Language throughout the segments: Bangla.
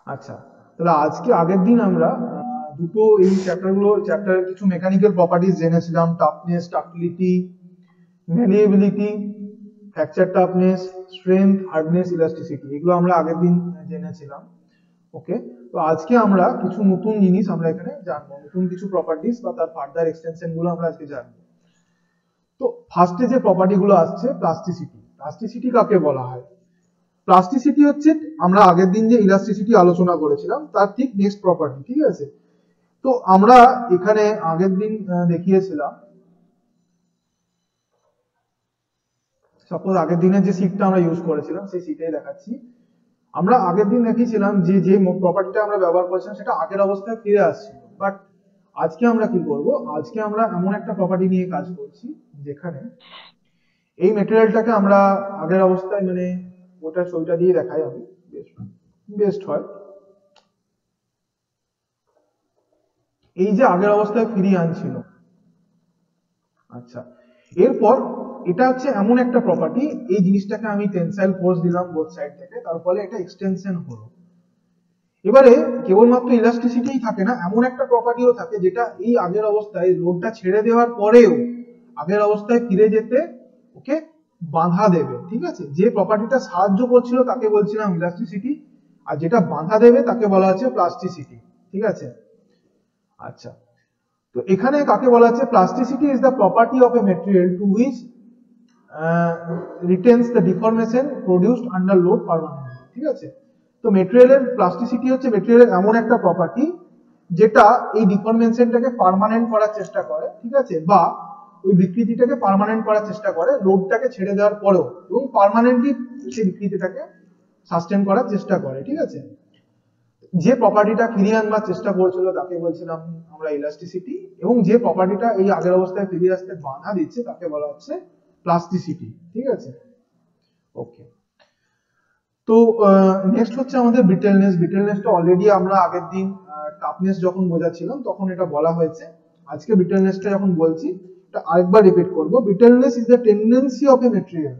আচ্ছা, তাহলে আজকে আগের দিন আমরা দুটো এই চ্যাপ্টারের কিছু মেকানিক্যাল প্রপার্টিজ জেনেছিলাম, toughness, ductility, malleability, fracture toughness, strength, hardness, elasticity, এগুলো আমরা আগের দিন জেনেছিলাম। ওকে, তো আজকে আমরা কিছু নতুন জিনিস আমরা এখানে জানবো, নতুন কিছু প্রপার্টিজ বা তার ফার্দার এক্সটেনশন গুলো আমরা আজকে জানবো। তো ফার্স্টে যে প্রপার্টি গুলো আসছে, প্লাস্টিসিটি। প্লাস্টিসিটি কাকে বলা হয়? প্লাস্টিসিটি হচ্ছে আমরা আগের দিন যে ইলাস্টিসিটি আলোচনা করেছিলাম তার ঠিক নেক্সট প্রপার্টি, ঠিক আছে? তো আমরা এখানে আগের দিন দেখিয়েছিলাম, সাপোজ আগের দিনের যে শীটটা আমরা ইউজ করেছিলাম সেই শীটেই দেখাচ্ছি। আমরা আগের দিন দেখিয়েছিলাম যে যে প্রপার্টিটা আমরা ব্যবহার করেছিলাম সেটা আগের অবস্থায় ফিরে আসছিল, বাট আজকে আমরা কি করব, আজকে আমরা এমন একটা প্রপার্টি নিয়ে কাজ করছি যেখানে এই মেটেরিয়ালটাকে আমরা আগের অবস্থায়, মানে ওটা ছবিটা দিয়ে দেখাই আমি, বেস্ট হয়। এই যে আগের অবস্থায় ফিরিয়ে আনছিল, আচ্ছা, এরপর এটা হচ্ছে এমন একটা প্রপার্টি, এই জিনিসটাকে আমি টেনসাইল ফোর্স দিলাম বোথ সাইড থেকে, তার ফলে এটা এক্সটেনশন হলো। এবারে কেবলমাত্র ইলাস্টিসিটিই থাকে না, এমন একটা প্রপার্টিও থাকে যেটা এই আগের অবস্থায় লোডটা ছেড়ে দেওয়ার পরেও আগের অবস্থায় ফিরে যেতে ওকে বাধা দেবে, ঠিক আছে? যে প্রপার্টিটা সাহায্য করছিল তাকে বলছিলাম ইলাস্টিসিটি, আর যেটা বাধা দেবে তাকে বলা হচ্ছে প্লাস্টিসিটি, ঠিক আছে? আচ্ছা, তো এখানে কাকে বলা হচ্ছে? Plasticity is the property of a material to which retains the deformation produced under load permanently, ঠিক আছে? তো মেটেরিয়ালের প্লাস্টিসিটি হচ্ছে মেটেরিয়ালের এমন একটা প্রপার্টি যেটা এই ডিফরমেশনটাকে পার্মানেন্ট করার চেষ্টা করে, ঠিক আছে? বা ওই বিকৃতিটাকে পার্মানেন্ট করার চেষ্টা করে লোডটাকে ছেড়ে দেওয়ার পরেও, এবং পার্মানেন্টলি সেই বিকৃতিটাকে সাস্টেন করার চেষ্টা করে, ঠিক আছে? যে প্রপার্টিটা ফিরিয়ে আনবার চেষ্টা করেছিল তাকে বলছিলাম আমরা ইলাস্টিসিটি, এবং যে প্রপার্টিটা এই আগের অবস্থায় ফিরিয়ে আসতে বাধা দিচ্ছে তাকে বলা হচ্ছে প্লাস্টিসিটি, ঠিক আছে? ওকে, তো নেক্সট হচ্ছে আমাদের ব্রিটেলনেস। ব্রিটেলনেসটা অলরেডি আমরা আগের দিন টাফনেস যখন বোঝাচ্ছিলাম তখন এটা বলা হয়েছে। আজকে ব্রিটেলনেসটা যখন বলছি এটা আরেকবার রিপিট করব। Brittleness is the tendency of a material.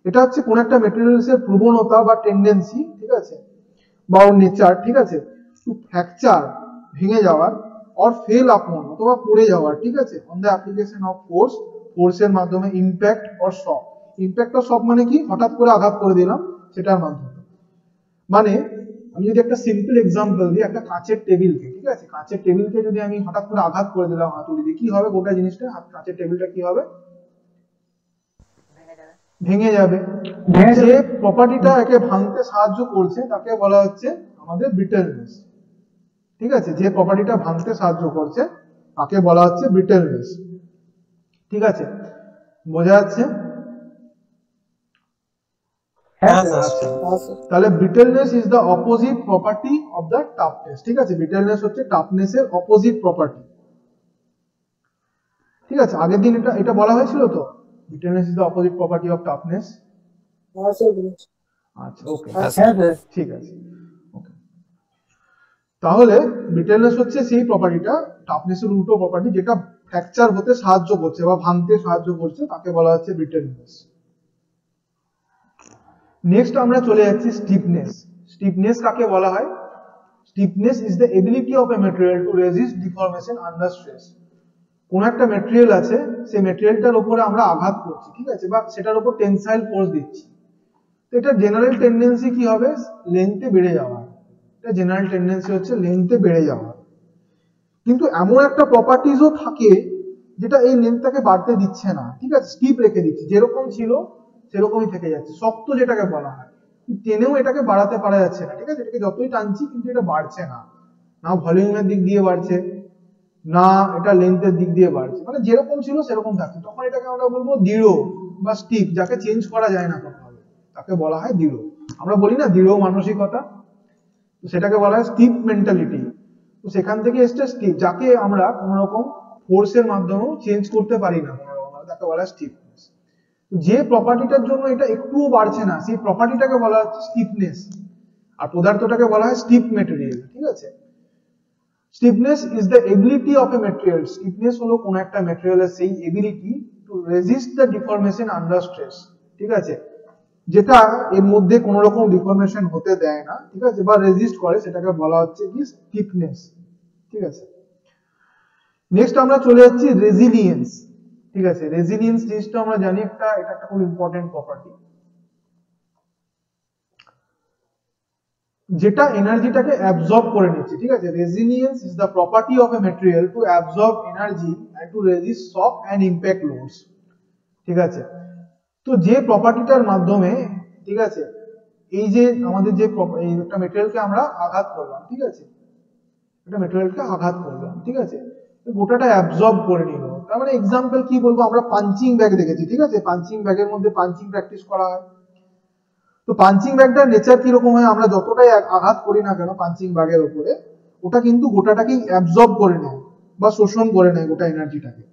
এটা হচ্ছে কোন একটা মেটেরিয়ালসের প্রবণতা বা টেন্ডেন্সি, ঠিক আছে, বা ওর নেচার, ঠিক আছে, টু ফ্র্যাকচার, ভেঙে যাওয়ার, অর ফেল আপন, অথবা পড়ে যাওয়ার, ঠিক আছে, on the application of force, ফোর্সের মাধ্যমে, impact or shock. Impact or shock মানে কি? হঠাৎ করে আঘাত করে দিলাম সেটার মাধ্যমে। মানে আমি যদি একটা সিম্পল এক্সাম্পল দিই, একটা কাঁচের টেবিলকে, ঠিক আছে, কাঁচের টেবিলকে যদি আমি হঠাৎ করে আঘাত করে দিলাম হাতুড়ি দিয়ে, কি হবে গোটা জিনিসটা? কাঁচের টেবিলটা কি হবে? ভেঙে যাবে। যে প্রপার্টিটা একে ভাঙতে সাহায্য করছে তাকে বলা হচ্ছে আমাদের ব্রিটেলনেস, ঠিক আছে? যে প্রপার্টিটা ভাঙতে সাহায্য করছে তাকে বলা হচ্ছে ব্রিটেলনেস, ঠিক আছে? বোঝা যাচ্ছে? আচ্ছা, তাহলে brittleness is the opposite property of the toughness, ঠিক আছে? ব্রিটেলনেস হচ্ছে টাফনেসের অপোজিট প্রপার্টি, ঠিক আছে? আগের দিন এটা এটা বলা হয়েছিল তো, brittleness is the opposite property of toughness. আচ্ছা, ওকে, ঠিক আছে, ওকে। তাহলে ব্রিটেলনেস হচ্ছে সেই প্রপার্টিটা, টাফনেসের উল্টো প্রপার্টি, যেটা ফ্র্যাকচার হতে সাহায্য করছে বা ভাঙতে সাহায্য করছে, তাকে বলা হচ্ছে ব্রিটেলনেস। নেক্সট আমরা চলে যাচ্ছি স্টিফনেস। স্টিফনেস কাকে বলা হয়? Stiffness is the ability of a material to resist deformation under stress. কোন একটা মেটেরিয়াল আছে, সেই মেটেরিয়ালটার উপরে আমরা আঘাত করছি, ঠিক আছে, বা সেটার উপর টেনসাইল ফোর্স দিচ্ছি, তো এটা জেনারেল টেন্ডেন্সি কি হবে? লেন্থে বেড়ে যাওয়া। এটা জেনারেল টেন্ডেন্সি হচ্ছে লেন্থে বেড়ে যাওয়া। কিন্তু এমন একটা প্রপার্টিজও থাকে যেটা এই লেন্থটাকে বাড়তে দিচ্ছে না, ঠিক আছে, স্টিপ রেখে দিচ্ছে, যেরকম ছিল সেরকমই থেকে যাচ্ছে, শক্ত যেটাকে বলা হয়। টেনেও এটাকে বাড়াতে পারা যাচ্ছে না, ঠিক আছে, এটাকে যতই টানছি কিন্তু এটা বাড়ছে না, না ভলিউমের দিক দিয়ে বাড়ছে, না এটা লেন্থের দিক দিয়ে বাড়ছে, মানে যেরকম ছিল সেরকম থাকছে। তখন এটাকে আমরা বলবো দৃঢ় বা স্টিপ, যাকে চেঞ্জ করা যায় না কোনোভাবে, তাকে বলা হয় দৃঢ়। আমরা বলি না দৃঢ় মানসিকতা, তো সেটাকে বলা হয় স্টিপ মেন্টালিটি। তো সেখান থেকে এসছে স্টিপ, যাকে আমরা কোনো রকম ফোর্সের মাধ্যমেও চেঞ্জ করতে পারি না কোনো রকম, তাকে বলা হয় স্টিফনেস। যে প্রপার্টিটার জন্য এটা একটুও বাড়ছে না সেই প্রপার্টিটাকে বলা হচ্ছে স্টিফনেস, আর পদার্থটাকে বলা হয় স্টিফ মেটেরিয়াল, ঠিক আছে? Stiffness is the ability of a material. Stiffness হলো কোন একটা মেটেরিয়ালের সেই ability to resist the deformation under stress, ঠিক আছে, যেটা এর মধ্যে কোনো রকম ডিফরমেশন হতে দেয় না, ঠিক আছে, বা রেজিস্ট করে, সেটাকে বলা হচ্ছে কি স্টিফনেস। ঠিক আছে, নেক্সট আমরা চলে যাচ্ছি রেজিলিয়েন্স। ঠিক আছে, রেজিলিয়েন্স জিনিসটা আমরা জানি এটা একটা খুব ইম্পর্টেন্ট প্রপার্টি, যেটা এনার্জিটাকে অ্যাবজর্ব করে নিচ্ছে। ঠিক আছে, resilience is the property of a material to absorb energy and to resist shock and impact loads. ঠিক আছে, তো যে প্রপার্টিটার মাধ্যমে, ঠিক আছে, এই যে আমাদের যে এই একটা মেটেরিয়ালকে আমরা আঘাত করলাম, ঠিক আছে, একটা মেটেরিয়ালকে আঘাত করলাম, ঠিক আছে, গোটাটা অ্যাবজর্ব করে নিল। তার মানে এক্সাম্পল কি বলবো, আমরা পাঞ্চিং ব্যাগ দেখেছি, ঠিক আছে, পাঞ্চিং ব্যাগের মধ্যে পাঞ্চিং প্র্যাকটিস করা হয়। তো পাঞ্চিং ব্যাগটার নেচার কিরকম হয়, আমরা যতটাই আঘাত করি না কেন পাঞ্চিং ব্যাগের উপরে, ওটা কিন্তু গোটাটাকেই অ্যাবজর্ব করে নেয় বা শোষণ করে নেয় গোটা এনার্জিটাকে।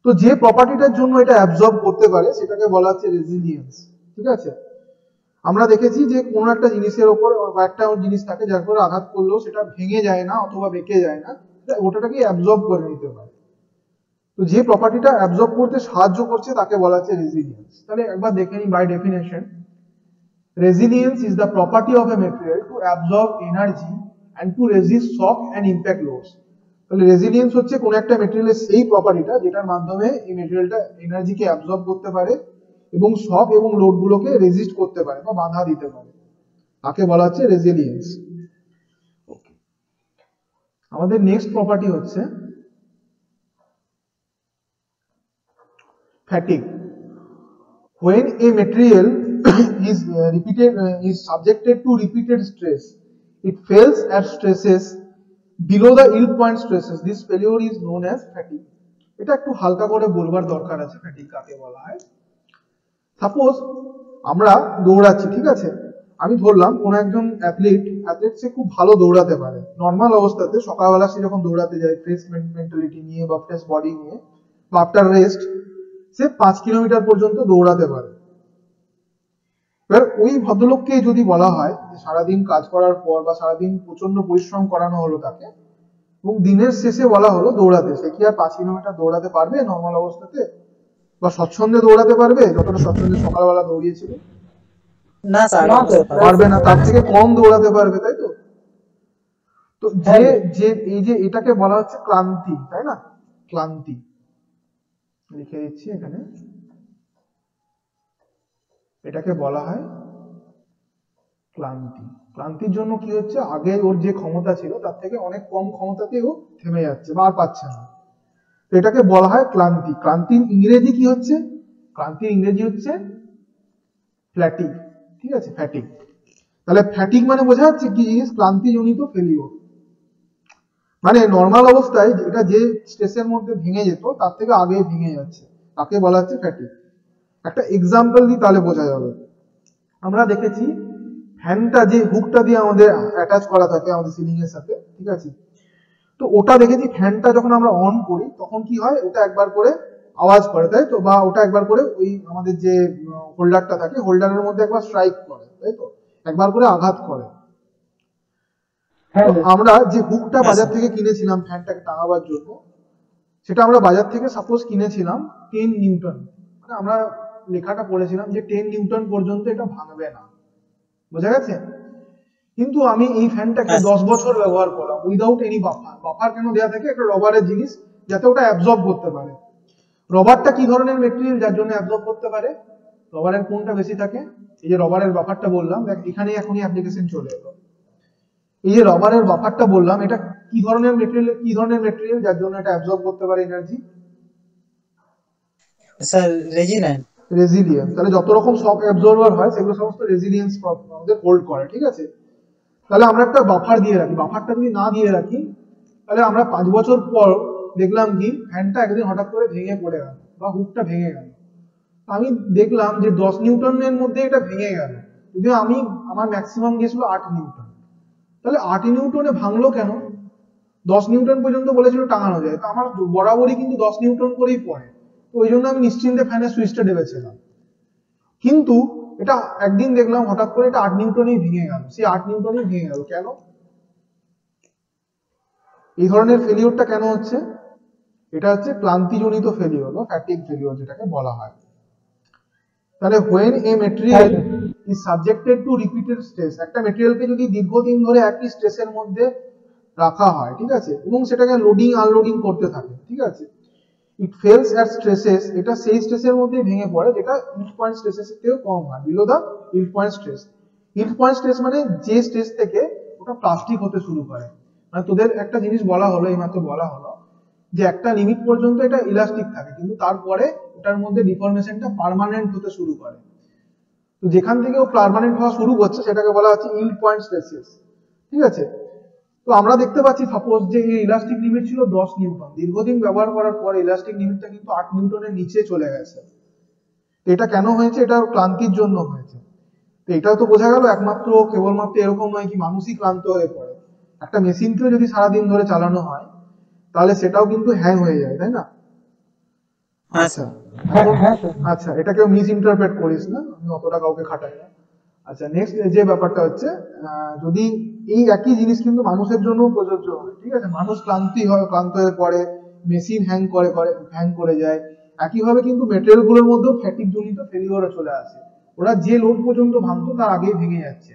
তো যে প্রপার্টিটার জন্য এটা অ্যাবজর্ব করতে পারে সেটাকে বলা হচ্ছে রেজিলিয়েন্স। ঠিক আছে, আমরা দেখেছি যে কোনো একটা জিনিসের উপর একটা জিনিস থাকে যার উপর আঘাত করলেও সেটা ভেঙে যায় না অথবা বেঁকে যায় না, ওটাকে অ্যাবজর্ব করে নিতে পারে। তো যে প্রপার্টিটা অ্যাবজর্ব করতে সাহায্য করছে তাকে বলা হচ্ছে রেজিলিয়েন্স। তাহলে একবার দেখে নিই by definition. Resilience is the property of a material to absorb energy and to resist shock and impact loads. তাহলে রেজিলিয়েন্স হচ্ছে কোন একটা মেটেরিয়ালের সেই প্রপার্টিটা যেটার মাধ্যমে এই মেটেরিয়ালটা এনার্জিকে অ্যাবজর্ব করতে পারে এবং শক এবং লোড গুলোকে রেজিস্ট করতে পারে বা বাধা দিতে পারে, তাকে বলা হচ্ছে রেজিলিয়েন্স। আমাদের নেক্সট প্রপার্টি হচ্ছে fatigue. When a material is subjected to repeated stress, it fails at stresses below the yield point stresses. This failure is known as fatigue. এটা একটু হালকা করে বলবার দরকার আছে ফ্যাটিগ কাকে বলা হয়। সাপোজ আমরা দৌড়াচ্ছি, ঠিক আছে, আমি ধরলাম কোন একজন অ্যাথলিট সে খুব ভালো দৌড়াতে পারে নর্মাল অবস্থাতে, সকালবেলা সে যখন দৌড়াতে যায় ফ্রেশ মেন্টালিটি নিয়ে বা ফ্রেশ বডি নিয়ে বা আফটার রেস্ট, সে 5 কিলোমিটার পর্যন্ত দৌড়াতে পারে। এবার ওই ভদ্রলোককে যদি বলা হয় যে সারাদিন কাজ করার পর বা সারাদিন প্রচন্ড পরিশ্রম করানো হলো তাকে এবং দিনের শেষে বলা হলো দৌড়াতে, সে কি আর 5 কিলোমিটার দৌড়াতে পারবে নর্মাল অবস্থাতে বা স্বচ্ছন্দে দৌড়াতে পারবে যতটা স্বচ্ছন্দে সকালবেলা দৌড়িয়েছিল? না স্যার, পারবে না, তার থেকে কম দৌড়াতে পারবে, তাই তো? তো যে যে এই যে এটাকে বলা হচ্ছে ক্লান্তি, তাই না? ক্লান্তি লিখে দিচ্ছি এখানে, এটাকে বলা হয় ক্লান্তি। ক্লান্তির জন্য কি হচ্ছে, আগে ওর যে ক্ষমতা ছিল তার থেকে অনেক কম ক্ষমতাতে ও থেমে যাচ্ছে বা আর পাচ্ছে না, তো এটাকে বলা হয় ক্লান্তি। ক্লান্তির ইংরেজি কি হচ্ছে? ক্লান্তির ইংরেজি হচ্ছে ফ্যাটিগ। ঠিক আছে, ফ্যাটিগ। তাহলে ফ্যাটিগ মানে বোঝা যাচ্ছে কি জিনিস, ক্লান্তিজনিত ফেলিওর। মানে নর্মাল অবস্থায় এটা যে স্ট্রেসের মধ্যে ভেঙে যেত তার থেকে আগে ভেঙে যাচ্ছে, তাকে বলা হচ্ছে ফ্যাটিগ। একটা এক্সাম্পল দিই তাহলে বোঝা যাবে। আমরা দেখেছি ফ্যানটা যে হুকটা দিয়ে আমাদের অ্যাটাচ করা থাকে আমাদের সিলিং এর সাথে, ঠিক আছে, তো ওটা দেখেছি ফ্যানটা যখন আমরা অন করি তখন কি হয়, ওটা একবার করে আওয়াজ করে, তাই তো, বা ওটা একবার করে ওই আমাদের যে হোল্ডারটা থাকে হোল্ডারের মধ্যে একবার স্ট্রাইক করে, তাই তো, একবার করে আঘাত করে। আমরা যে হুকটা বাজার থেকে কিনেছিলাম ফ্যানটাকে টাঙাবার জন্য, সেটা আমরা বাজার থেকে সাপোজ কিনেছিলাম 10 নিউটন, মানে আমরা লেখাটা পড়েছিলাম যে 10 নিউটন পর্যন্ত এটা ভাঙবে না, বোঝা গেছে? কিন্তু আমি এই ফ্যানটাকে 10 বছর ব্যবহার করলাম উইদাউট এনি বাফার। বাফার কেন দেওয়া থাকে? একটা রবারের জিনিস যাতে ওটা অ্যাবজর্ব করতে পারে। রবারটা কি ধরনের মেটেরিয়াল যার জন্য অ্যাবজর্ব করতে পারে? রবারের কোনটা বেশি থাকে? এই যে রবারের বাফারটা বললাম, দেখ এখানে এখনই অ্যাপ্লিকেশন চলে এলো। এই যে রবারের বাফারটা বললাম, এটা কি ধরনের মেটেরিয়াল যার জন্য এটা অ্যাবজর্ব করতে পারে এনার্জি? Sir resilient. রেজিলিয়েন্স। তাহলে যত রকম শক অ্যাবজর্বার হয় সেগুলো সমস্ত রেজিলিয়েন্স আমাদের হোল্ড করে, ঠিক আছে? তাহলে আমরা একটা বাফার দিয়ে রাখি। বাফারটা যদি না দিয়ে রাখি তাহলে আমরা 5 বছর পর দেখলাম কি ফ্যানটা একদিন হঠাৎ করে ভেঙে পড়ে গেল বা হুকটা ভেঙে গেল। আমি দেখলাম যে 10 নিউটনের মধ্যে এটা ভেঙে গেল, যদিও আমার ম্যাক্সিমাম গিয়েছিল 8 নিউটন। তাহলে 8 নিউটনে ভাঙলো কেন? 10 নিউটন পর্যন্ত বলেছিল টাঙানো যায়, তো আমার বরাবরই কিন্তু 10 নিউটন করেই পড়ে, তো ওই জন্য আমি নিশ্চিন্তে ফ্যানের সুইচটা ঢেবেছিলাম। কিন্তু এটা একদিন দেখলাম হঠাৎ করে এটা 8 নিউটনেই ভেঙে গেল। সেই 8 নিউটনেই ভেঙে গেল কেন? এই ধরনের ফেলিওরটা কেন হচ্ছে? এটা হচ্ছে ক্লান্তিজনিত ফেলিওর বা ফ্যাটিগ ফেলিওর যেটাকে বলা হয়। তাহলে when a material is subjected to repeated stress, একটা মেটেরিয়ালকে যদি দীর্ঘদিন ধরে একই স্ট্রেসের মধ্যে রাখা হয়, ঠিক আছে, এবং সেটাকে লোডিং আনলোডিং করতে থাকে, ঠিক আছে, ইট ফেলস অ্যাট স্ট্রেসেস, এটা সেই স্ট্রেসের মধ্যে ভেঙে পড়ে যেটা ইল্ড পয়েন্ট স্ট্রেসের থেকেও কম হয়, below the yield point stress. Yield point stress মানে যে স্ট্রেস থেকে ওটা প্লাস্টিক হতে শুরু করে। মানে তোদের একটা জিনিস বলা হলো, এইমাত্র বলা হলো যে একটা লিমিট পর্যন্ত এটা ইলাস্টিক থাকে, কিন্তু তারপরে ওটার মধ্যে ডিফর্মেশনটা পার্মানেন্ট হতে শুরু করে। তো যেখান থেকে ও পার্মানেন্ট হওয়া শুরু করছে সেটাকে বলা হচ্ছে ইল্ড পয়েন্ট স্ট্রেসেস, ঠিক আছে। তো আমরা দেখতে পাচ্ছি সাপোজ যে এই ইলাস্টিক লিমিট ছিল 10 নিউটন, দীর্ঘদিন ব্যবহার করার পরে ইলাস্টিক লিমিটটা কিন্তু 8 নিউটনের নিচে চলে গেছে। এটা কেন হয়েছে? এটা ক্লান্তির জন্য হয়েছে। তো এটাও তো বোঝা গেল একমাত্র কেবলমাত্র এরকম নয় কি মানুষই ক্লান্ত হয়ে পড়ে, একটা মেশিনকেও যদি সারাদিন ধরে চালানো হয় তাহলে সেটাও কিন্তু হ্যাং হয়ে যায়, তাই না? আচ্ছা আচ্ছা, এটা কেউ মিস ইন্টারপ্রেট করিস না, আমি অতটা কাউকে খাটাই না। আচ্ছা, নেক্সট যে ব্যাপারটা হচ্ছে, যদি এই একই জিনিস কিন্তু মানুষের জন্য প্রযোজ্য হয়, ঠিক আছে, মানুষ ক্লান্ত হয়ে পড়ে, মেশিন হ্যাং করে যায়, একইভাবে কিন্তু মেটেরিয়াল গুলোর মধ্যেও ফ্যাটিক জনিত ফেলিওর চলে আসে। ওরা যে লোড পর্যন্ত ভাঙতো তার আগেই ভেঙে যাচ্ছে,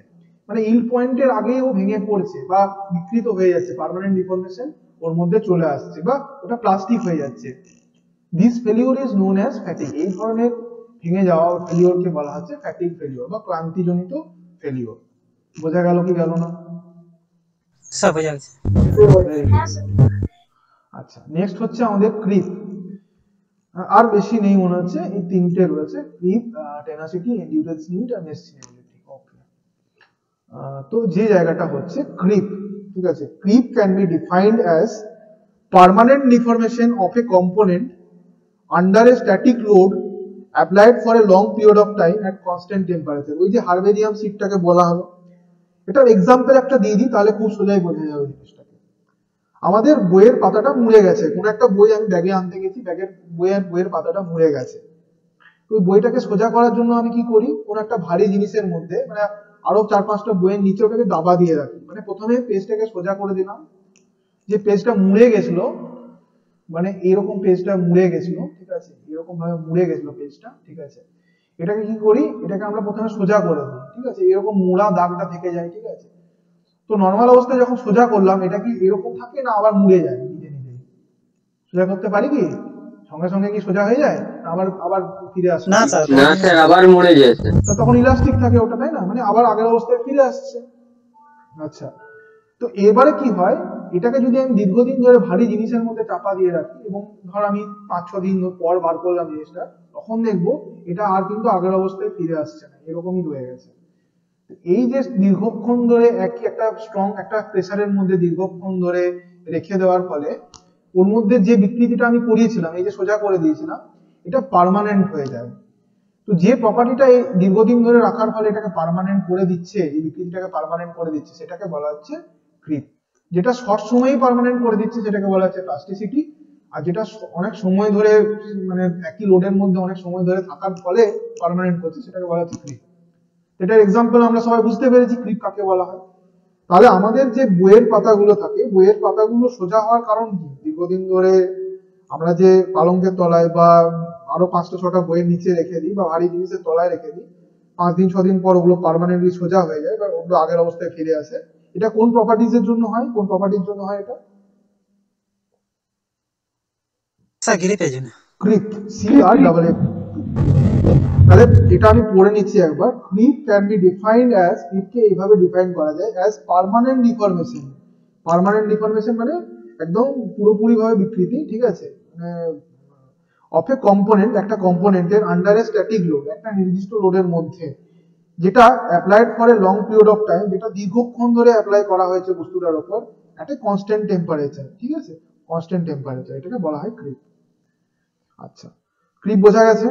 মানে ইল্ড পয়েন্টের আগেই ও ভেঙে পড়ছে বা বিকৃত হয়ে যাচ্ছে, পার্মানেন্ট ডিফর্মেশন ওর মধ্যে চলে আসছে বা ওটা প্লাস্টিক হয়ে যাচ্ছে। This failure is known as fatigue, এই ধরনের ভেঙে যাওয়া ফেলিওরকে বলা হচ্ছে ফ্যাটিক ফেলিওর বা ক্লান্তিজনিত ফেলিওর। বোঝা গেল কি গেল না? সব হয়ে যাচ্ছে। আচ্ছা, নেক্সট হচ্ছে আমাদের ক্রিপ। আর বেশি নেই মনে হচ্ছে, এই তিনটে রয়েছে, ক্রিপ, টেনাসিটি, এন্ডিউরেন্স লিমিট আর মেসিনেবিলিটি। ওকে, তো যে জায়গাটা হচ্ছে ক্রিপ, ঠিক আছে, creep can be defined as permanent deformation of A component under a static load applied for a long period of time at constant temperature। ওই যে হার্বেরিয়াম শিটটাকে বলা হলো, এটার এক্সাম্পল একটা দিয়ে দিই তাহলে খুব সোজাই বোঝা যাবে জিনিসটাকে। আমাদের বইয়ের পাতাটা মুড়ে গেছে, কোন একটা বই আমি ব্যাগে আনতে গেছি, বইয়ের পাতাটা মুড়ে গেছে। তো ওই বইটাকে সোজা করার জন্য আমি কি করি, কোন একটা ভারী জিনিসের মধ্যে, মানে আরো 4-5টা বইয়ের নিচে ওটাকে দাবা দিয়ে রাখি। মানে প্রথমে পেজটাকে সোজা করে দিলাম, যে পেজটা মুড়ে গেছিল, মানে এরকম পেজটা মুড়ে গেছিল, ঠিক আছে, এরকম ভাবে মুড়ে গেছিল পেজটা, ঠিক আছে, এটাকে কি করি, এটাকে আমরা প্রথমে সোজা করে দিই, ঠিক আছে, এরকম মোড়া দাগটা থেকে যায়, ঠিক আছে। তো নর্মাল অবস্থায় যখন সোজা করলাম, এটা কি এরকম থাকে না আবার মুড়ে যায় নিজে নিজেই? সোজা করতে পারি কি সঙ্গে সঙ্গে কি সোজা হয়ে যায়, আবার আবার ফিরে আসে? না স্যার, না স্যার, আবার মরে যাচ্ছে। তো তখন ইলাস্টিক থাকে ওটা, তাই না, মানে আবার আগের অবস্থায় ফিরে আসছে। আচ্ছা, তো এবারে কি হয়, এটাকে যদি আমি দীর্ঘদিন ধরে ভারী জিনিসের মধ্যে চাপা দিয়ে রাখি এবং ধর আমি 5-6 দিন পর বার করলাম জিনিসটা, তখন দেখবো এটা আর কিন্তু আগের অবস্থায় ফিরে আসছে না, এরকমই রয়ে গেছে। এই যে দীর্ঘক্ষণ ধরে একই একটা স্ট্রং একটা প্রেসারের মধ্যে দীর্ঘক্ষণ ধরে রেখে দেওয়ার ফলে ওর মধ্যে যে বিকৃতিটা আমি করিয়েছিলাম, এই যে সোজা করে দিয়েছিলাম, এটা পার্মানেন্ট হয়ে যায়। তো যে প্রপার্টিটা এই দীর্ঘদিন ধরে রাখার ফলে এটাকে পার্মানেন্ট করে দিচ্ছে, এই বিকৃতিটাকে পার্মানেন্ট করে দিচ্ছে, সেটাকে বলা হচ্ছে ক্রিপ। যেটা শর্ট সময়েই পার্মানেন্ট করে দিচ্ছে সেটাকে বলা হচ্ছে প্লাস্টিসিটি, আর যেটা অনেক সময় ধরে, মানে একই লোডের মধ্যে অনেক সময় ধরে থাকার ফলে পার্মানেন্ট করছে, সেটাকে বলা হচ্ছে ক্রিপ। এটার এক্সাম্পল আমরা সবাই বুঝতে পেরেছি ক্রিপ কাকে বলা হয়। তাহলে আমাদের যে বইয়ের পাতাগুলো থাকে, বইয়ের পাতাগুলো সোজা হওয়ার কারণ কি, দীর্ঘদিন ধরে আমরা যে পালঙ্কের তলায় বা আরো 5টা-6টা বইয়ের নিচে রেখে দিই বা ভারী জিনিসের তলায় রেখে দিই, 5 দিন 6 দিন পর ওগুলো পার্মানেন্টলি সোজা হয়ে যায় বা ওগুলো আগের অবস্থায় ফিরে আসে। এটা কোন প্রপার্টিজ এর জন্য হয়, কোন প্রপার্টির জন্য হয় এটা? স্যার গ্রিপের জন্য। Creep, CREEP। তাহলে এটা আমি পড়ে নিচ্ছি একবার। Creep can be defined as, Kripke এইভাবে ডিফাইন করা যায় as permanent deformation. Permanent deformation মানে একদম পুরোপুরি ভাবে বিকৃতি, ঠিক আছে, মানে অফ এ কম্পোনেন্ট, একটা কম্পোনেন্টের আন্ডার এ স্ট্যাটিক লোড, একটা নির্দিষ্ট লোডের মধ্যে, যেটা applied for a long period of time, যেটা দীর্ঘক্ষণ ধরে অ্যাপ্লাই করা হয়েছে বস্তুটার উপর এট এ কনস্ট্যান্ট টেম্পারেচার, ঠিক আছে, কনস্ট্যান্ট টেম্পারেচার, এটাকে বলা হয় ক্রিপ। আচ্ছা, ক্রিপ বোঝা গেছে?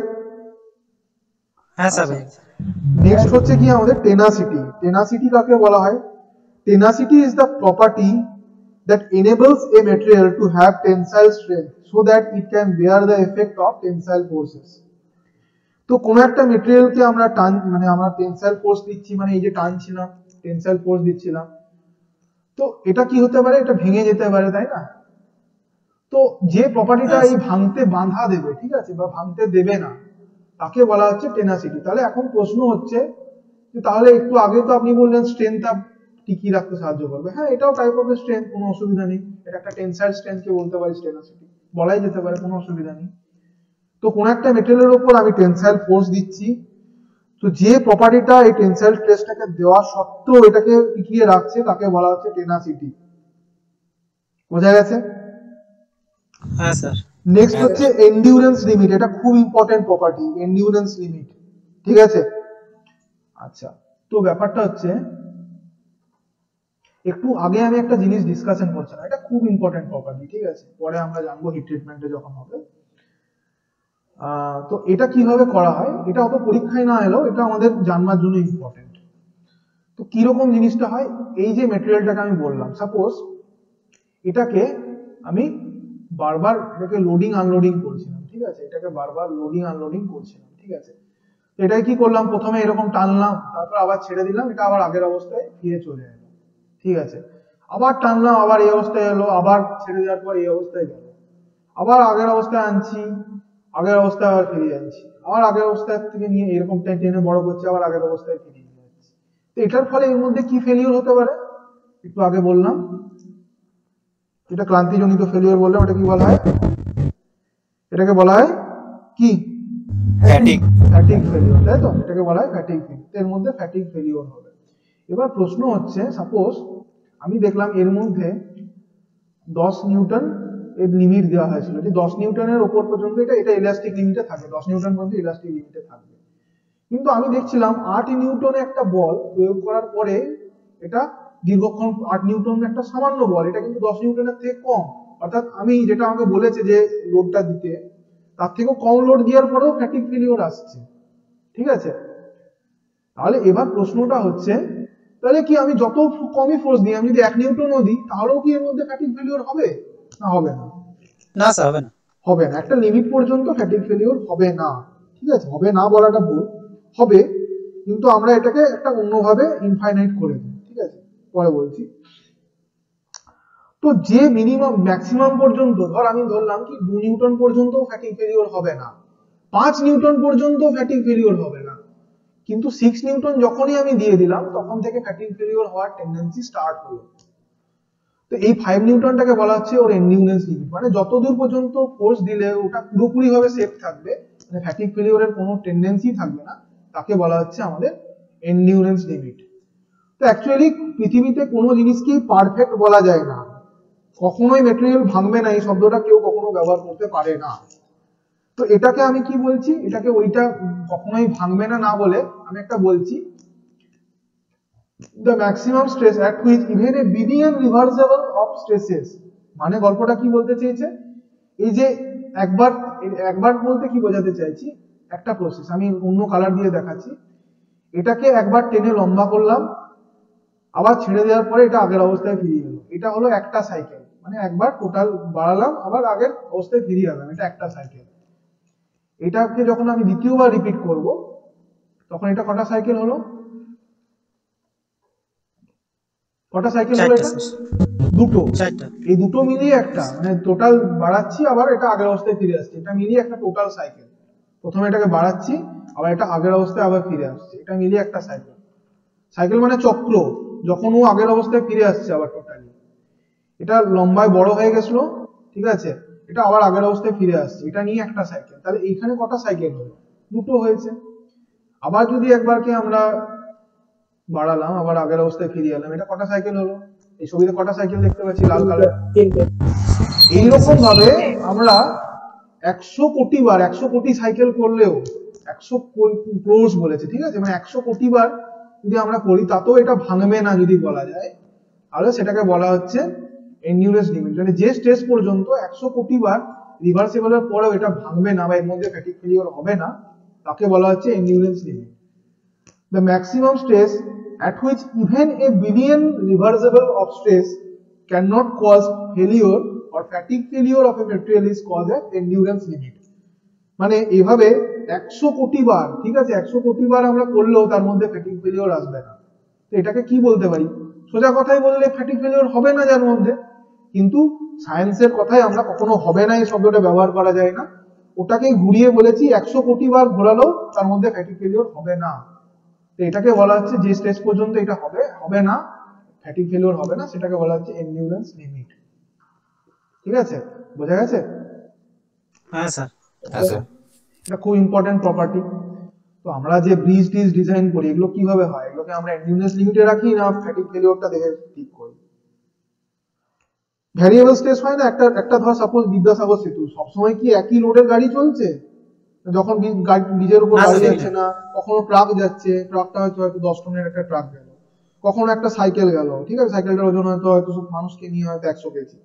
হ্যাঁ স্যার। নেক্সট হচ্ছে কি আমাদের টেনাসিটি। টেনাসিটি কাকে বলা হয়? Tenacity is the property that enables a material to have tensile strength so that it can bear the effect of tensile forces। তো কোন একটা মেটেরিয়ালকে আমরা মানে আমরা টেনসাইল ফোর্স দিচ্ছি, মানে এই যে টানছিলাম, টেনসাইল ফোর্স দিচ্ছিলাম, তো এটা কি হতে পারে, এটা ভেঙে যেতে পারে, তাই না? তো যে প্রপার্টিটা এই ভাঙতে বাধা দেবে, ঠিক আছে, বা ভাঙতে দেবে না, তাকে বলা হচ্ছে টেনাসিটি। তাহলে এখন প্রশ্ন হচ্ছে যে তাহলে একটু আগে তো আপনি বললেন স্ট্রেংথটা টিকিয়ে রাখতে সাহায্য করবে, হ্যাঁ এটাও টাইপ অফ স্ট্রেংথ, কোনো অসুবিধা নেই, এটা একটা টেনসাইল স্ট্রেংথকে বলতে পারি টেনাসিটি, বলাই যেতে পারে, কোনো অসুবিধা নেই। তো কোন একটা মেটেরিয়ালের উপর আমি টেনসাইল ফোর্স দিচ্ছি, তো যে প্রপার্টিটা এই টেনসাইল স্ট্রেসটাকে দেওয়া সত্ত্বেও এটাকে টিকিয়ে রাখছে তাকে বলা হচ্ছে টেনাসিটি। বোঝা গেছে? হ্যাঁ স্যার। নেক্সট হচ্ছে এন্ডিউরেন্স লিমিট, এটা খুব ইম্পর্টেন্ট প্রপার্টি, এন্ডিউরেন্স লিমিট, ঠিক আছে? আচ্ছা, তো ব্যাপারটা হচ্ছে একটু আগে আমি একটা জিনিস ডিসকাশন করছিলাম, এটা খুব ইম্পর্টেন্ট প্রপার্টি, ঠিক আছে? পরে আমরা জানবো হিট ট্রিটমেন্টে যখন হবে। তো এটা কিভাবে করা হয়, এটা অত পরীক্ষায় না এলেও এটা আমাদের জানবার জন্য ইম্পর্টেন্ট। তো কিরকম জিনিসটা হয়, এই যে মেটেরিয়ালটাকে আমি বললাম, সাপোজ এটাকে আমি বারবার এটাকে লোডিং আনলোডিং করছিলাম, ঠিক আছে? এটাকে বারবার লোডিং আনলোডিং করছিলাম, ঠিক আছে? তো এটাই কি করলাম, প্রথমে এরকম টানলাম, তারপর আবার ছেড়ে দিলাম, এটা আবার আগের অবস্থায় ফিরে চলে এলো, ঠিক আছে? আবার টানলাম, আবার এই অবস্থায় এলো, আবার ছেড়ে দেওয়ার পর এই অবস্থায় গেল, আবার আগের অবস্থায় আনছি, আগের অবস্থায় আবার ফিরে যাচ্ছি, আবার আগের অবস্থায় থেকে নিয়ে এরকম টেনে বড় করছি, আবার আগের অবস্থায় ফিরে যাচ্ছি। তো এটার ফলে এর মধ্যে কি ফেলিওর হতে পারে, একটু আগে বললাম, এটা ক্লান্তিজনিত ফেলিওর বললাম, এটা কি বলা হয়, এটাকে বলা হয় কি, ফ্যাটিগ। ফ্যাটিগ ফেলিওর, তাই তো? এটাকে বলা হয় ফ্যাটিগ ফেলিওর, এর মধ্যে ফ্যাটিগ ফেলিওর হবে। এবার প্রশ্ন হচ্ছে, সাপোজ আমি দেখলাম এর মধ্যে 10 নিউটন এর লিমিট দেওয়া হয়েছিল, যে 10 নিউটনের উপর পর্যন্ত এটা ইলাস্টিক লিমিটে থাকবে, 10 নিউটন পর্যন্ত ইলাস্টিক লিমিটে থাকবে। কিন্তু আমি দেখছিলাম 8 নিউটনে একটা বল প্রয়োগ করার পরে এটা দীর্ঘক্ষণ, 8 নিউটন একটা সামান্য বল, এটা কিন্তু 10 নিউটনের থেকে কম, অর্থাৎ আমি যেটা আমাকে বলেছে যে লোডটা দিতে, তার থেকেও কম লোড দেওয়ার পরেও ফ্যাটিগ ফেলিওর আসছে, ঠিক আছে? তাহলে এবার প্রশ্নটা হচ্ছে, তাহলে কি আমি যত কমই ফোর্স দিই, আমি যদি 1 নিউটনও দিই, তাহলেও কি এর মধ্যে ফ্যাটিগ ফেলিওর হবে না হবে না? না স্যার, হবে না। হবে না, একটা লিমিট পর্যন্ত ফ্যাটিগ ফেলিওর হবে না, ঠিক আছে? হবে না বলাটা ভুল, হবে, কিন্তু আমরা এটাকে একটা অন্যভাবে ইনফাইনাইট করে দিই, ঠিক আছে? পরে বলছি। তো যে মিনিমাম ম্যাক্সিমাম পর্যন্ত, ধর আমি ধরলাম কি 2 নিউটন পর্যন্ত ফ্যাটিগ ফেলিওর হবে না, 5 নিউটন পর্যন্ত ফ্যাটিগ ফেলিওর হবে না, কিন্তু 6 নিউটন যখনই আমি দিয়ে দিলাম তখন থেকে ফ্যাটিগ ফেলিওর হওয়ার টেন্ডেন্সি স্টার্ট হলো। তো এই 5 নিউটনটাকে বলা হচ্ছে ওর এন্ডিউরেন্স লিমিট, মানে যতদূর পর্যন্ত ফোর্স দিলে ওটা পুরোপুরি ভাবে সেফ থাকবে, মানে ফ্যাটিগ ফেলিওরের কোনো টেন্ডেন্সি থাকবে না, তাকে বলা হচ্ছে আমাদের এন্ডিউরেন্স লিমিট। তো অ্যাকচুয়ালি পৃথিবীতে কোনো জিনিসকেই পারফেক্ট বলা যায় না, কখনোই মেটেরিয়াল ভাঙবে না এই শব্দটা কেউ কখনো ব্যবহার করতে পারে না। তো এটাকে আমি কি বলছি, এটাকে ওইটা কখনোই ভাঙবে না না বলে আমি একটা বলছি, the maximum stress at which even a billion reversible of stresses, মানে গল্পটা কি বলতে চেয়েছে, এই যে একবার একবার বলতে কি বোঝাতে চাইছি, একটা প্রসেস আমি অন্য কালার দিয়ে দেখাচ্ছি, এটাকে একবার টেনে লম্বা করলাম, আবার ছেড়ে দেওয়ার পরে এটা আগের অবস্থায় ফিরিয়ে গেল, এটা হলো একটা সাইকেল, মানে একবার টোটাল বাড়ালাম আবার আগের অবস্থায় ফিরিয়ে গেলাম, এটা একটা সাইকেল। এটাকে যখন আমি দ্বিতীয়বার রিপিট করব তখন এটা কটা সাইকেল হলো, কটা সাইকেল হলো, এটা দুটো, এই দুটো মিলিয়ে একটা, মানে টোটাল বাড়াচ্ছি আবার এটা আগের অবস্থায় ফিরে আসছে, এটা মিলিয়ে একটা টোটাল সাইকেল। প্রথমে এটাকে বাড়াচ্ছি আবার এটা আগের অবস্থায় আবার ফিরে আসছে, এটা মিলিয়ে একটা সাইকেল। সাইকেল মানে চক্র, যখন ও আগের অবস্থায় ফিরে আসছে আবার টোটালি, এটা লম্বায় বড় হয়ে গেছিল, ঠিক আছে? এটা আবার আগের অবস্থায় ফিরে আসছে, এটা নিয়ে একটা সাইকেল। তাহলে এইখানে কটা সাইকেল হলো, দুটো হয়েছে। আবার যদি একবারকে আমরা বাড়ালাম আবার আগের অবস্থায় ফিরে এলাম, এটা কটা সাইকেল হলো, এই ছবিতে কটা সাইকেল দেখতে পাচ্ছি লাল কালার, এইরকম ভাবে আমরা 100 কোটি বার, 100 কোটি সাইকেল করলেও, 100 ক্রোর্স বলেছে, ঠিক আছে? মানে 100 কোটি বার যদি আমরা করি তাতেও এটা ভাঙবে না যদি বলা যায়, তাহলে সেটাকে বলা হচ্ছে এন্ডিউরেন্স লিমিট। মানে যে স্ট্রেস পর্যন্ত 100 কোটি বার রিভার্সিবলের পরেও এটা ভাঙবে না বা এর মধ্যে ফ্যাটিগ ফেলিওর হবে না, তাকে বলা হচ্ছে endurance limit. The maximum stress at which even a billion reversible of stress cannot cause failure or fatigue failure of a material is called as endurance limit. মানে এভাবে 100 কোটি বার, ঠিক আছে, 100 কোটি বার আমরা করলেও তার মধ্যে ফ্যাটিগ ফেলিওর আসবে না। তো এটাকে কি বলতে পারি, সোজা কথাই বললে ফ্যাটিগ ফেলিওর হবে না যার মধ্যে, কিন্তু সায়েন্সের কথায় আমরা কখনো হবে না এই শব্দটা ব্যবহার করা যায় না, ওটাকে ঘুরিয়ে বলেছি 100 কোটি বার ঘোরালেও তার মধ্যে ফ্যাটিক ফেলিওর হবে না। তো এটাকে বলা হচ্ছে যে স্টেজ পর্যন্ত এটা হবে না, ফ্যাটিক ফেলিওর হবে না, সেটাকে বলা হচ্ছে এন্ডিউরেন্স লিমিট। ঠিক আছে, বোঝা গেছে? হ্যাঁ স্যার। এটা খুব ইম্পর্টেন্ট প্রপার্টি। তো আমরা যে ব্রিজ টিজ ডিজাইন করি এগুলো কিভাবে হয়, এগুলোকে আমরা এন্ডিউরেন্স লিমিটে রাখি না ফ্যাটিক ফেলিওরটা দেখে ঠিক করি? ভ্যারিয়েবল স্টেজ হয় না, একটা ধর সাপোজ বিদ্যাসাগর সেতু, সবসময় কি একই লোডের গাড়ি চলছে? যখন ব্রিজের উপর গাড়ি যাচ্ছে না, কখনো ট্রাক যাচ্ছে, ট্রাকটা হয়তো 10 টনের একটা ট্রাক গেল, কখনো একটা সাইকেল গেল, ঠিক আছে, সাইকেলটার ওজন হয়তো সব মানুষকে নিয়ে হয়তো 100 কেজি,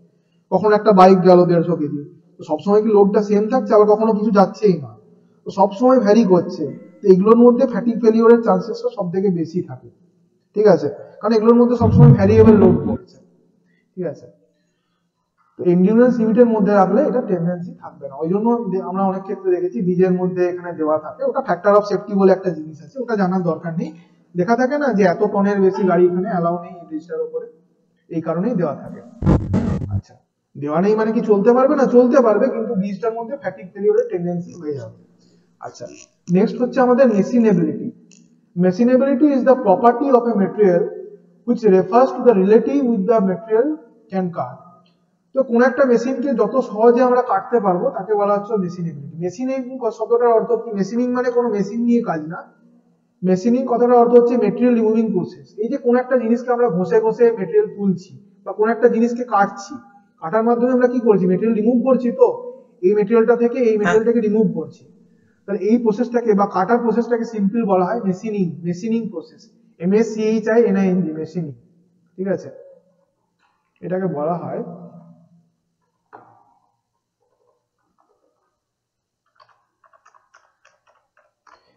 কখনো একটা বাইক গেল 150 কেজি। তো সবসময় কি লোডটা সেম থাকছে? আবার কখনো কিছু যাচ্ছেই না, তো সবসময় ভ্যারি করছে। তো এগুলোর মধ্যে ফ্যাটিক ফেলিওরের চান্সেসটা সব থেকে বেশি থাকে। ঠিক আছে, কারণ এগুলোর মধ্যে সবসময় ভ্যারিয়েবল লোড করছে। ঠিক আছে, তো এন্ডিউরেন্স লিমিটের মধ্যে রাখলে এটা টেন্ডেন্সি থাকবে না। ওই জন্য আমরা অনেক ক্ষেত্রে দেখেছি ব্রিজের মধ্যে এখানে দেওয়া থাকে, ওটা ফ্যাক্টর অফ সেফটি বলে একটা জিনিস আছে, ওটা জানার দরকার নেই। লেখা থাকে না যে এত টনের বেশি গাড়ি এখানে অ্যালাউ নেই এই ব্রিজটার উপরে, এই কারণেই দেওয়া থাকে। আচ্ছা, দেওয়া নেই মানে কি চলতে পারবে না? চলতে পারবে, কিন্তু ব্রিজটার মধ্যে ফ্যাটিক ফেলিওরের টেন্ডেন্সি হয়ে যাবে। আচ্ছা, নেক্সট হচ্ছে আমাদের machinability. Machinability is the property of a material which refers to the relative with the material can cut. তো কোন একটা মেশিনকে যত সহজে আমরা কাটতে পারবো তাকে বলা হচ্ছে মেশিনেবিলিটি। মেশিনিং শব্দটার অর্থ কি? মেশিনিং মানে কোনো মেশিন নিয়ে কাজ না। মেশিনিং কথাটার অর্থ হচ্ছে মেটেরিয়াল রিমুভিং প্রসেস। এই যে কোন একটা জিনিসকে আমরা ঘষে ঘষে মেটেরিয়াল তুলছি বা কোন একটা জিনিসকে কাটছি, কাটার মাধ্যমে আমরা কি করছি? মেটেরিয়াল রিমুভ করছি। তো এই মেটেরিয়ালটা থেকে এই মেটেরিয়ালটাকে রিমুভ করছি। তাহলে এই প্রসেসটাকে বা কাটার প্রসেসটাকে সিম্পল বলা হয় machining. Machining process, MESCHINING, machining. ঠিক আছে, এটাকে বলা হয়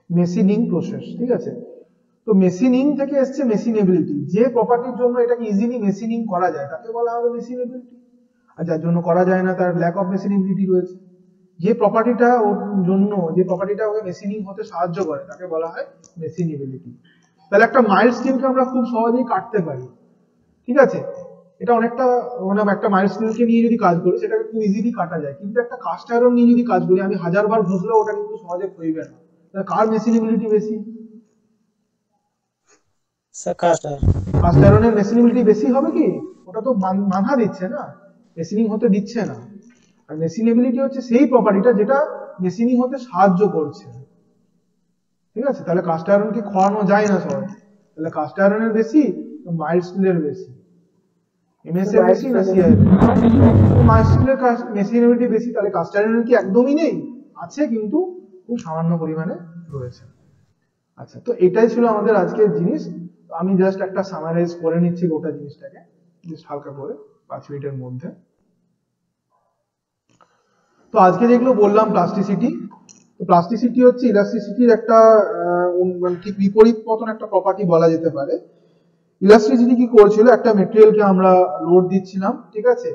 মেশিনিং প্রসেস। ঠিক আছে, তো মেশিনিং থেকে এসছে মেশিনেবিলিটি। যে প্রপার্টির জন্য এটাকে ইজিলি মেশিনিং করা যায় তাকে বলা হবে মেশিনেবিলিটি, আর যার জন্য করা যায় না তার ল্যাক অফ মেশিনেবিলিটি রয়েছে। যে প্রপার্টিটা ওর জন্য, যে প্রপার্টিটা ওকে মেশিনিং হতে সাহায্য করে তাকে বলা হয় মেশিনেবিলিটি। তাহলে একটা মাইল্ড স্টিলকে আমরা খুব সহজেই কাটতে পারি। ঠিক আছে, এটা অনেকটা মানে একটা মাইল্ড স্টিলকে নিয়ে যদি কাজ করি সেটাকে খুব ইজিলি কাটা যায়, কিন্তু একটা কাস্ট আয়রন নিয়ে যদি কাজ করি আমি 1000 বার ঘষলেও ওটা কিন্তু সহজে ক্ষয়বে না। তাহলে কার মেশিনেবিলিটি বেশি? Sir cast iron. কাস্ট আয়রনের মেশিনেবিলিটি বেশি হবে কি? ওটা তো বাঁধা দিচ্ছে না, মেশিনিং হতে দিচ্ছে না। আর মেশিনেবিলিটি হচ্ছে সেই প্রপার্টিটা যেটা মেশিনিং হতে সাহায্য করছে। ঠিক আছে, তাহলে কাস্ট আয়রনকে খোয়ানো যায় না সহজে। তাহলে কাস্ট আয়রনের বেশি, মাইল্ড স্টিলের বেশি। এমএস এর বেশি না সিআই এর? মাইল্ড স্টিলের মেশিনেবিলিটি বেশি। তাহলে কাস্ট আয়রনের কি একদমই নেই? আছে, কিন্তু খুব সামান্য পরিমাণে রয়েছে। আচ্ছা, তো এটাই ছিল আমাদের আজকের জিনিস। আমি জাস্ট একটা সামারাইজ করে নিচ্ছি গোটা জিনিসটাকে, জাস্ট হালকা করে 5 মিনিটের মধ্যে। তো আজকে যেগুলো বললাম প্লাস্টিসিটি, তো প্লাস্টিসিটি হচ্ছে ইলাস্টিসিটির একটা মানে ঠিক বিপরীত মতন একটা প্রপার্টি বলা যেতে পারে। ইলাস্টিসিটি কি করছিল? একটা মেটেরিয়ালকে আমরা লোড দিচ্ছিলাম, ঠিক আছে,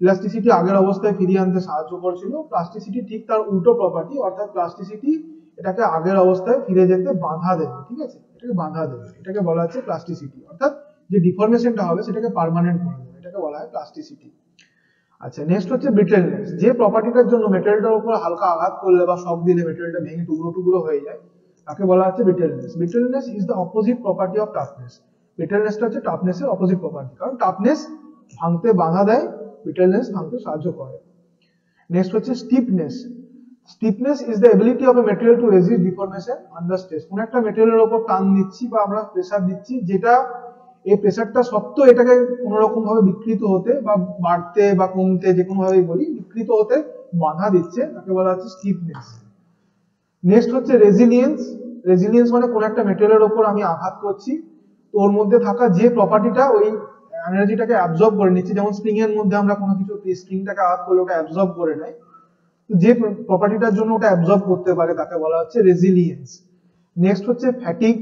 ইলাস্টিসিটি আগের অবস্থায় ফিরিয়ে আনতে সাহায্য করছিল। প্লাস্টিসিটি ঠিক তার উল্টো প্রপার্টি, অর্থাৎ প্লাস্টিসিটি এটাকে আগের অবস্থায় ফিরে যেতে বাধা দেবে। ঠিক আছে, এটাকে বাধা দেবে, এটাকে বলা হচ্ছে প্লাস্টিসিটি। অর্থাৎ যে ডিফরমেশনটা হবে সেটাকে পার্মানেন্ট করে দেবে, এটাকে বলা হয় প্লাস্টিসিটি। আচ্ছা, নেক্সট হচ্ছে ব্রিটেলনেস। যে প্রপার্টিটার জন্য মেটেরিয়ালটার উপর হালকা আঘাত করলে বা শক দিলে মেটেরিয়ালটা ভেঙে টুকরো টুকরো হয়ে যায় তাকে বলা হচ্ছে brittleness. Brittleness is the opposite property of toughness. ব্রিটেলনেসটা হচ্ছে টাফনেসের অপোজিট প্রপার্টি, কারণ টাফনেস ভাঙতে বাধা দেয়, ব্রিটেলনেস ভাঙতে সাহায্য করে। নেক্সট হচ্ছে stiffness. Stiffness is the ability of a material to resist deformation under stress. কোন একটা মেটেরিয়ালের উপর টান দিচ্ছি বা আমরা প্রেসার দিচ্ছি, যেটা এই প্রেসারটা সত্ত্বেও এটাকে কোন রকম ভাবে বিকৃত হতে বা বাড়তে বা কমতে, যে কোনো ভাবেই বলি, বিকৃত হতে বাধা দিচ্ছে, তাকে বলা হচ্ছে স্টিফনেস। নেক্সট হচ্ছে রেজিলিয়েন্স। রেজিলিয়েন্স মানে কোন একটা মেটেরিয়ালের উপর আমি আঘাত করছি, তো ওর মধ্যে থাকা যে প্রপার্টিটা ওই এনার্জিটাকে অ্যাবজর্ব করে নিচ্ছে, যেমন স্প্রিং এর মধ্যে আমরা কোনো কিছু স্প্রিংটাকে আঘাত করলে ওটা অ্যাবজর্ব করে নেয়, তো যে প্রপার্টিটার জন্য ওটা অ্যাবজর্ব করতে পারে তাকে বলা হচ্ছে রেজিলিয়েন্স। নেক্সট হচ্ছে fatigue.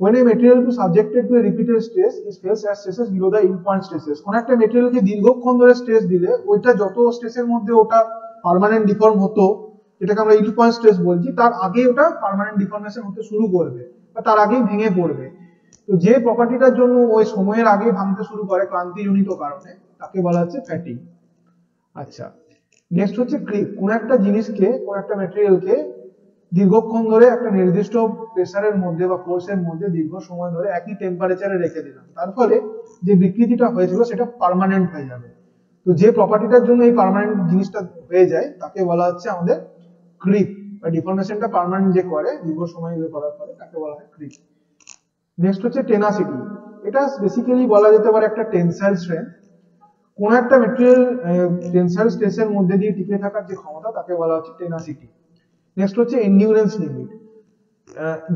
When a material is subjected to a repeated stress is faced as stresses below the yield point stresses. কোন একটা মেটেরিয়ালকে দীর্ঘক্ষণ ধরে স্ট্রেস দিলে ওইটা যত স্ট্রেসের মধ্যে ওটা পার্মানেন্ট ডিফর্ম হতো, যেটাকে আমরা yield point stress বলছি, তার আগে ওটা পার্মানেন্ট ডিফর্মেশন হতে শুরু করবে বা তার আগেই ভেঙে পড়বে। তো যে প্রপার্টিটার জন্য ওই সময়ের আগেই ভাঙতে শুরু করে ক্লান্তিজনিত কারণে তাকে বলা হচ্ছে ফ্যাটিগ। আচ্ছা, নেক্সট হচ্ছে ক্রিপ, কোন একটা জিনিসকে, কোন একটা ম্যাটেরিয়ালকে দীর্ঘক্ষণ ধরে একটা নির্দিষ্ট প্রেসারের মধ্যে বা ফোর্সের মধ্যে দীর্ঘ সময় ধরে একই টেম্পারেচারে রেখে দিলাম, তার ফলে যে বিকৃতিটা হয়েছিল সেটা পার্মানেন্ট হয়ে যাবে। তো যে প্রপার্টিটার জন্য এই পার্মানেন্ট জিনিসটা হয়ে যায় তাকে বলা হচ্ছে আমাদের ক্রিপ, বা ডিফর্মেশনটা পার্মানেন্ট যে করে দীর্ঘ সময় ধরে করার ফলে তাকে বলা হয় ক্রিপ। নেক্সট হচ্ছে টেনাসিটি, এটা বেসিক্যালি বলা যেতে পারে একটা টেনসাইল স্ট্রেংথ। কোন একটা ম্যাটেরিয়াল টেনসাইল স্ট্রেসের মধ্যে দিয়ে টিকে থাকার যে ক্ষমতা তাকে বলা হচ্ছে টেনাসিটি। নেক্সট হচ্ছে এন্ডিউরেন্স লিমিট,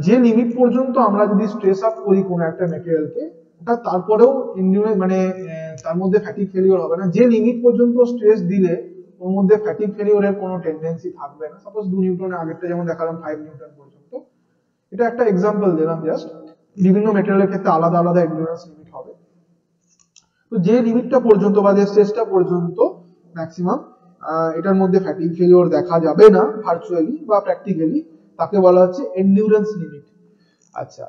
যে লিমিট পর্যন্ত আমরা যদি স্ট্রেস আপ করি কোন একটা ম্যাটেরিয়ালকে, ওটা তারপরেও এন্ডিউরেন্স মানে তার মধ্যে ফ্যাটিগ ফেলিওর হবে না। যে লিমিট পর্যন্ত স্ট্রেস দিলে ওর মধ্যে ফ্যাটিগ ফেলিওরের কোনো টেন্ডেন্সি থাকবে না। সাপোজ 2 নিউটনের আগেরটা যেমন দেখালাম 5 নিউটন পর্যন্ত, এটা একটা এক্সাম্পল দিলাম জাস্ট। বিভিন্ন ম্যাটেরিয়ালের ক্ষেত্রে আলাদা আলাদা এন্ডিউরেন্স লিমিট হবে। তো যে লিমিটটা পর্যন্ত বা যে স্ট্রেসটা পর্যন্ত ম্যাক্সিমাম এটার মধ্যে ফ্যাটিগ ফেলিওর দেখা যাবে না ভার্চুয়ালি বা প্র্যাকটিক্যালি, তাকে বলা হচ্ছে এন্ডিউরেন্স লিমিট। আচ্ছা,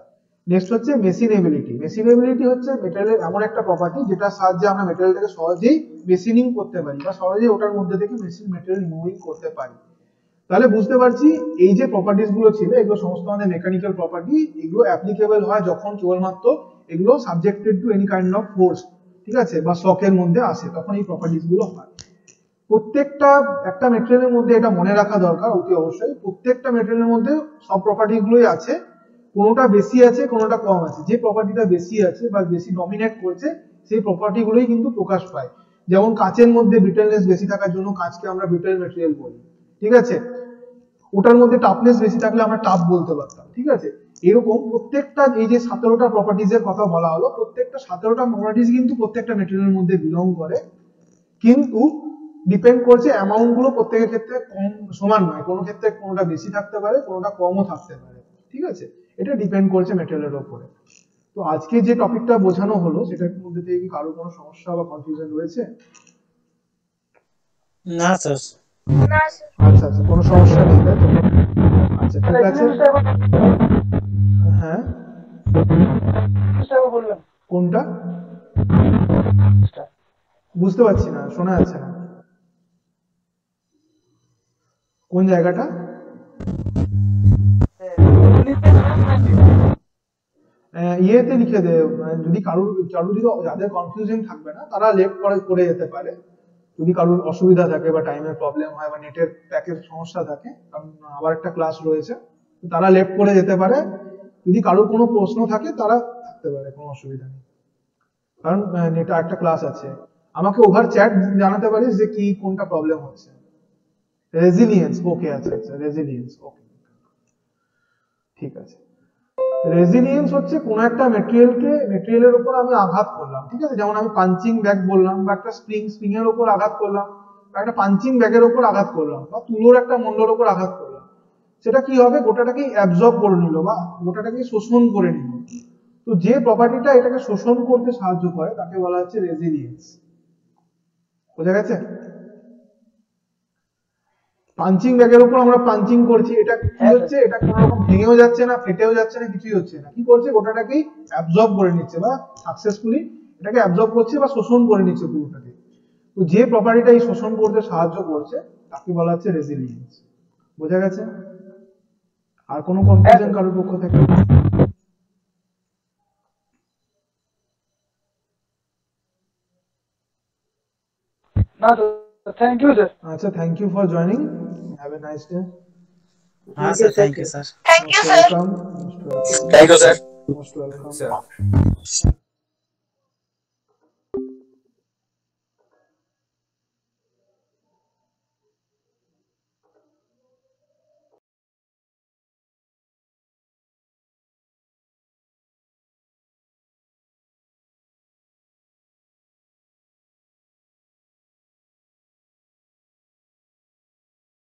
নেক্সট হচ্ছে মেশিনেবিলিটি। মেশিনেবিলিটি হচ্ছে মেটেরিয়ালের এমন একটা প্রপার্টি যেটার সাহায্যে আমরা মেটেরিয়ালটাকে সহজেই মেশিনিং করতে পারি বা সহজেই ওটার মধ্যে থেকে মেটেরিয়াল রিমুভিং করতে পারি। তাহলে বুঝতে পারছি এই যে প্রপার্টিজ গুলো ছিল এগুলো সমস্ত আমাদের মেকানিক্যাল প্রপার্টি, এগুলো অ্যাপ্লিকেবল হয় যখন কেবলমাত্র এগুলো subjected to any kind of force, ঠিক আছে, বা শকের মধ্যে আসে, তখন এই প্রপার্টিজ গুলো হয়। প্রত্যেকটা একটা ম্যাটেরিয়ালের মধ্যে এটা মনে রাখা দরকার অতি অবশ্যই, প্রত্যেকটা ম্যাটেরিয়ালের মধ্যে সব প্রপার্টি গুলোই আছে, কোনোটা বেশি আছে কোনোটা কম আছে। যে প্রপার্টিটা বেশি আছে বা বেশি ডমিনেট করছে সেই প্রপার্টি গুলোই কিন্তু প্রকাশ পায়। যেমন কাচের মধ্যে ব্রিটেলনেস বেশি থাকার জন্য কাচকে আমরা ব্রিটেল ম্যাটেরিয়াল বলি, ঠিক আছে, ওটার মধ্যে টাফনেস বেশি থাকলে আমরা টাফ বলতে পারতাম, ঠিক আছে। এরকম প্রত্যেকটা এই যে 17টা প্রপার্টিজ এর কথা বলা হলো, প্রত্যেকটা 17টা প্রপার্টিজ কিন্তু প্রত্যেকটা ম্যাটেরিয়ালের মধ্যে বিলং করে, কিন্তু ডিপেন্ড করছে অ্যামাউন্ট গুলো প্রত্যেকের ক্ষেত্রে কম সমান নয়, কোনো ক্ষেত্রে কোনোটা বেশি থাকতে পারে কোনোটা কমও থাকতে পারে, ঠিক আছে, এটা ডিপেন্ড করছে ম্যাটেরিয়ালের উপরে। তো আজকে যে টপিকটা বোঝানো হলো সেটার মধ্যে থেকে কি কারো কোনো সমস্যা বা কনফিউশন রয়েছে? না স্যার। আচ্ছা আচ্ছা, কোনো সমস্যা নেই তাই তো? আচ্ছা ঠিক আছে। হ্যাঁ কোনটা বুঝতে পারছি না, শোনা যাচ্ছে না, কোন জায়গাটা? ইয়েতে লিখে দে, যদি কারোর যদি যাদের কনফিউশন থাকবে না তারা লেফট করে যেতে পারে। যদি কারোর অসুবিধা থাকে বা টাইমের প্রবলেম হয় বা নেটের প্যাকের সমস্যা থাকে, কারণ আবার একটা ক্লাস রয়েছে, তারা লেফট করে যেতে পারে। যদি কারোর কোনো প্রশ্ন থাকে তারা থাকতে পারে, কোনো অসুবিধা নেই, কারণ নেটে একটা ক্লাস আছে। আমাকে ওভার চ্যাট জানাতে পারিস যে কি কোনটা প্রবলেম হচ্ছে। রেজিলিয়েন্স, ওকে, আচ্ছা আচ্ছা, রেজিলিয়েন্স, ওকে, ঠিক আছে। রেজিলিয়েন্স হচ্ছে কোন একটা ম্যাটেরিয়ালের উপর আমি আঘাত করলাম, ঠিক আছে, যেমন আমি পাঞ্চিং ব্যাগ বললাম, বা একটা স্প্রিং এর উপর আঘাত করলাম, বা একটা পাঞ্চিং ব্যাগের উপর আঘাত করলাম, বা তুলোর একটা মন্ডলের উপর আঘাত করলাম, সেটা কি হবে, গোটাটাকেই অ্যাবজর্ব করে নিল বা গোটাটাকেই শোষণ করে নিল। তো যে প্রপার্টিটা এটাকে শোষণ করতে সাহায্য করে তাকে বলা হচ্ছে রেজিলিয়েন্স। বোঝা গেছে? পাঞ্চিং ব্যাগের উপর আমরা পাঞ্চিং করছি, এটা কি হচ্ছে, এটা কোনো রকম ভেঙেও যাচ্ছে না, ফেটেও যাচ্ছে না, কিছুই হচ্ছে না। কি করছে, গোটাটাকেই অ্যাবজর্ব করে নিচ্ছে বা সাকসেসফুলি এটাকে অ্যাবজর্ব করছে বা শোষণ করে নিচ্ছে পুরোটাকে। তো যে প্রপার্টিটা এই শোষণ করতে সাহায্য করছে তাকে বলা হচ্ছে রেজিলিয়েন্স। বোঝা গেছে? আর কোনো কনফিউশন কারোর পক্ষ থেকে? না থ্যাংক ইউ স্যার। আচ্ছা, thank you for joining, have a nice day. হ্যাঁ sir, thank you sir. Most welcome. Thank you, sir. Most welcome.